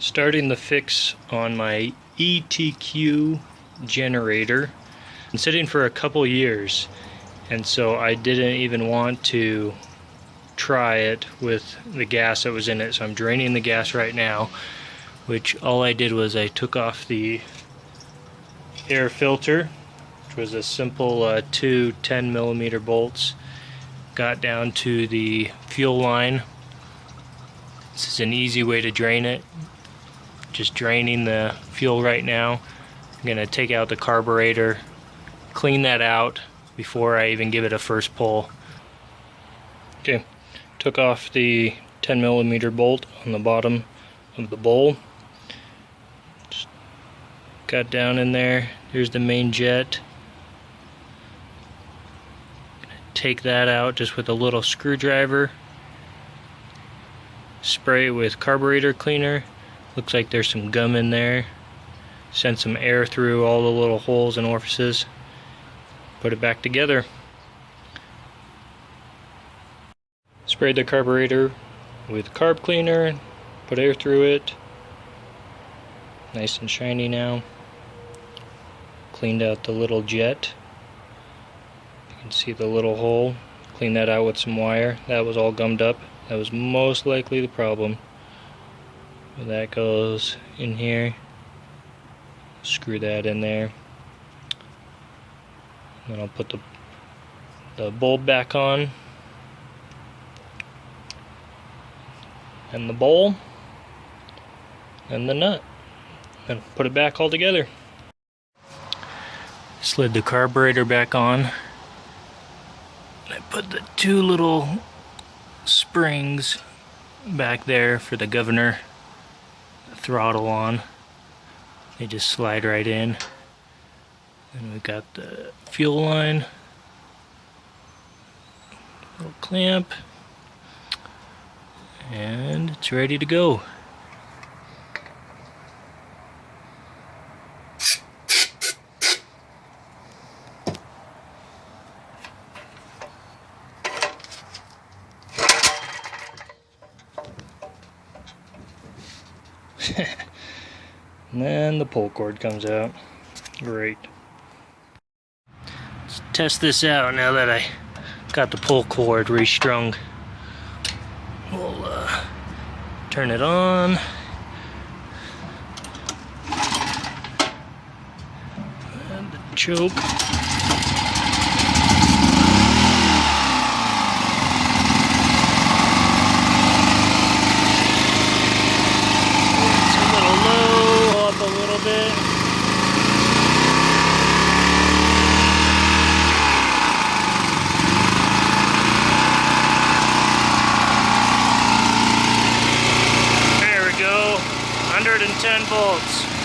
Starting the fix on my ETQ generator. Been sitting for a couple years, and so I didn't even want to try it with the gas that was in it. So I'm draining the gas right now, which all I did was I took off the air filter, which was a simple two 10mm bolts, got down to the fuel line. This is an easy way to drain it. Just draining the fuel right now. I'm going to take out the carburetor, clean that out before I even give it a first pull. Okay, took off the 10mm bolt on the bottom of the bowl. Just got down in there. Here's the main jet. Take that out just with a little screwdriver. Spray it with carburetor cleaner. Looks like there's some gum in there. Send some air through all the little holes and orifices. Put it back together. Sprayed the carburetor with carb cleaner. Put air through it. Nice and shiny now. Cleaned out the little jet. You can see the little hole. Cleaned that out with some wire. That was all gummed up. That was most likely the problem. That goes in here. Screw that in there. Then I'll put the bulb back on. And the bowl. And the nut. And put it back all together. Slid the carburetor back on. I put the two little springs back there for the governor throttle on. They just slide right in. And we've got the fuel line, little clamp, and it's ready to go. And then the pull cord comes out. Great. Let's test this out now that I got the pull cord restrung. We'll turn it on. And the choke. A little bit. There we go. 110 volts.